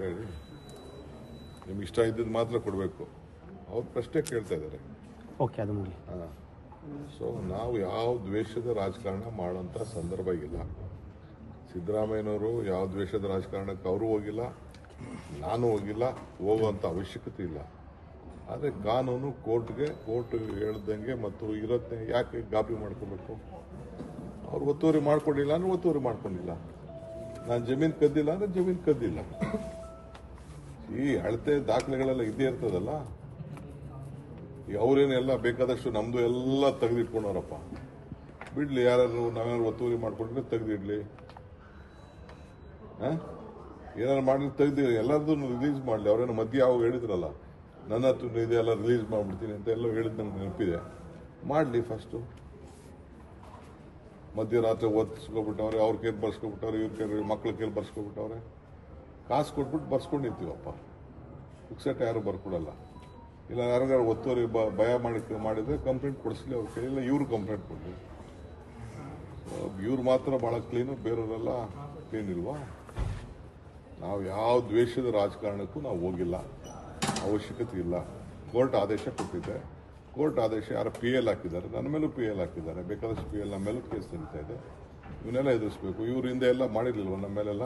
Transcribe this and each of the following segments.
ಹೇಳಿ? ನಿಮ್ಗೆ ಇಷ್ಟ ಇದ್ದದ್ದು ಮಾತ್ರ ಕೊಡಬೇಕು. ಅವ್ರು ಪ್ರಶ್ನೆ ಕೇಳ್ತಾ ಇದ್ದಾರೆ. ಓಕೆ, ಅದು ಮುಗಿ. ಹಾಂ, ಸೊ ನಾವು ಯಾವ ದ್ವೇಷದ ರಾಜಕಾರಣ ಮಾಡೋಂಥ ಸಂದರ್ಭ ಇಲ್ಲ. ಸಿದ್ದರಾಮಯ್ಯನವರು ಯಾವ ದ್ವೇಷದ ರಾಜಕಾರಣಕ್ಕೆ ಅವರು ಹೋಗಿಲ್ಲ, ನಾನು ಹೋಗಿಲ್ಲ, ಹೋಗುವಂಥ ಅವಶ್ಯಕತೆ ಇಲ್ಲ. ಆದರೆ ಕಾನೂನು ಕೋರ್ಟ್ ಹೇಳ್ದಂಗೆ ಮತ್ತು ಇರತ್ತೆ, ಯಾಕೆ ಗಾಬರಿ ಮಾಡ್ಕೋಬೇಕು? ಅವ್ರು ಒತ್ತುವರಿ ಮಾಡ್ಕೊಂಡಿಲ್ಲ ಅಂದ್ರೆ ಒತ್ತುವರಿ ಮಾಡ್ಕೊಂಡಿಲ್ಲ. ನಾನು ಜಮೀನು ಕದ್ದಿಲ್ಲ ಅಂದ್ರೆ ಜಮೀನು ಕದ್ದಿಲ್ಲ. ಈ ಅಳತೆ ದಾಖಲೆಗಳೆಲ್ಲ ಇದ್ದೇ ಇರ್ತದಲ್ಲ. ಈಗ ಅವ್ರೇನೆಲ್ಲ ಬೇಕಾದಷ್ಟು ನಮ್ದು ಎಲ್ಲ ತೆಗೆದಿಟ್ಕೊಂಡವ್ರಪ್ಪ. ಬಿಡ್ಲಿ, ಯಾರು ನಾವೇನಾದ್ರು ಒತ್ತುವರಿ ಮಾಡ್ಕೊಂಡ್ರೆ ತೆಗೆದಿಡ್ಲಿ. ಏನಾರು ಮಾಡಿ ತೆಗ್ದು ಎಲ್ಲರದ್ದು ರಿಲೀಸ್ ಮಾಡಲಿ. ಅವ್ರೇನೋ ಮಧ್ಯೆ ಯಾವಾಗ ಹೇಳಿದ್ರಲ್ಲ, ನನ್ನ ಹತ್ರ ಇದೆಲ್ಲ ರಿಲೀಸ್ ಮಾಡ್ಬಿಡ್ತೀನಿ ಅಂತ ಎಲ್ಲ ಹೇಳಿದ್ ನಂಗೆ ನೆನಪಿದೆ. ಮಾಡಲಿ ಫಸ್ಟು. ಮಧ್ಯರಾತ್ರಿ ಓದಿಸ್ಕೊಬಿಟ್ಟವ್ರೆ, ಅವ್ರ ಕೈಲಿ ಬರ್ಸ್ಕೊಬಿಟ್ಟವ್ರೆ, ಇವ್ರ ಕೈಲಿ ಮಕ್ಳ ಕೈಲಿ ಬರ್ಸ್ಕೊಬಿಟ್ಟವ್ರೆ. ಕಾಸು ಕೊಟ್ಬಿಟ್ಟು ಬರ್ಸ್ಕೊಂಡಿರ್ತೀವಪ್ಪ. ಪುಕ್ಸಟ್ಟೆ ಯಾರು ಬರ್ಕೊಡಲ್ಲ. ಇಲ್ಲ ಯಾರಿಗಾರು ಒತ್ತುವರಿ ಭಯ ಮಾಡಿದ್ರೆ ಕಂಪ್ಲೇಂಟ್ ಕೊಡಿಸ್ಲಿ ಅವ್ರ ಕೈಲಿಲ್ಲ, ಇವ್ರು ಕಂಪ್ಲೇಂಟ್ ಕೊಡಲಿ. ಇವ್ರು ಮಾತ್ರ ಭಾಳ ಕ್ಲೀನು, ಬೇರೆಯವರೆಲ್ಲ ಕ್ಲೀನ್ ಇಲ್ವಾ? ನಾವು ಯಾವ ದ್ವೇಷದ ರಾಜಕಾರಣಕ್ಕೂ ನಾವು ಹೋಗಿಲ್ಲ, ಅವಶ್ಯಕತೆ ಇಲ್ಲ. ಕೋರ್ಟ್ ಆದೇಶ ಕೊಟ್ಟಿದೆ. ಕೋರ್ಟ್ ಆದೇಶ ಯಾರು PL ಹಾಕಿದ್ದಾರೆ, ನನ್ನ ಮೇಲೂ PL ಹಾಕಿದ್ದಾರೆ. ಬೇಕಾದಷ್ಟು PL ನಮ್ಮ ಮೇಲೂ ಕೇಸ್ ನಡೀತಾ ಇದೆ. ಇವನ್ನೆಲ್ಲ ಎದುರಿಸ್ಬೇಕು. ಇವ್ರ ಹಿಂದೆ ಎಲ್ಲ ಮಾಡಿರ್ಲಿಲ್ವ ನಮ್ಮ ಮೇಲೆಲ್ಲ?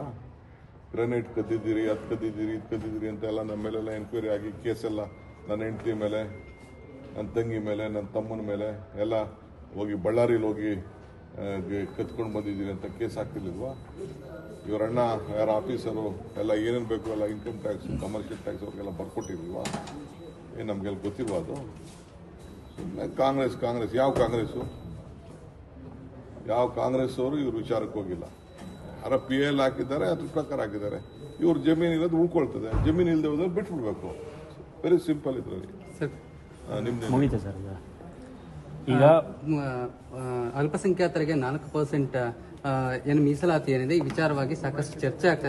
ಗ್ರೆನೇಡ್ ಕದ್ದಿದ್ದೀರಿ, ಅದು ಕದ್ದಿದ್ದೀರಿ, ಇದು ಕದ್ದಿದ್ದೀರಿ ಅಂತ ಎಲ್ಲ ನಮ್ಮ ಮೇಲೆಲ್ಲ ಎನ್ಕ್ವೈರಿ ಆಗಿ ಕೇಸೆಲ್ಲ ನನ್ನ ಹೆಂಡತಿ ಮೇಲೆ, ನನ್ನ ತಂಗಿ ಮೇಲೆ, ನನ್ನ ತಮ್ಮನ ಮೇಲೆ ಎಲ್ಲ ಹೋಗಿ ಬಳ್ಳಾರಿಲಿ ಹೋಗಿ ಕತ್ಕೊಂಡು ಬಂದಿದ್ದೀರಿ ಅಂತ ಕೇಸ್ ಹಾಕ್ತಿರ್ಲಿಲ್ವಾ? ಇವ್ರ ಅಣ್ಣ ಯಾರ ಆಫೀಸರು ಎಲ್ಲ ಏನೇನು ಬೇಕು ಎಲ್ಲ ಇನ್ಕಮ್ ಟ್ಯಾಕ್ಸ್, ಕಮರ್ಷಿಯಲ್ ಟ್ಯಾಕ್ಸ್ ಅವ್ರಿಗೆಲ್ಲ ಬರ್ಕೊಟ್ಟಿರ್ಲಿಲ್ವಾ? ಏನು ನಮಗೆಲ್ಲ ಗೊತ್ತಿಲ್ವಾ ಅದು? ಕಾಂಗ್ರೆಸ್ ಯಾವ ಕಾಂಗ್ರೆಸ್ ಅವರು ಇವ್ರ ವಿಚಾರಕ್ಕೆ ಹೋಗಿಲ್ಲ. ಯಾರ PL ಹಾಕಿದ್ದಾರೆ, ಅದ್ರ ಪ್ರಕಾರ ಹಾಕಿದ್ದಾರೆ. ಇವ್ರ ಜಮೀನು ಇರೋದು ಉಳ್ಕೊಳ್ತದೆ, ಜಮೀನು ಇಲ್ಲದೆ ಹೋದ್ರೆ ಬಿಟ್ಬಿಡ್ಬೇಕು. ವೆರಿ ಸಿಂಪಲ್ ಇದ್ರಲ್ಲಿ. ಮುಗಿತೆ ಸರ್. ಈಗ ಅಲ್ಪಸಂಖ್ಯಾತರಿಗೆ 4% ಏನು ಮೀಸಲಾತಿ ಏನಿದೆ, ಈ ವಿಚಾರವಾಗಿ ಸಾಕಷ್ಟು ಚರ್ಚೆ ಆಗ್ತಾ ಇದೆ.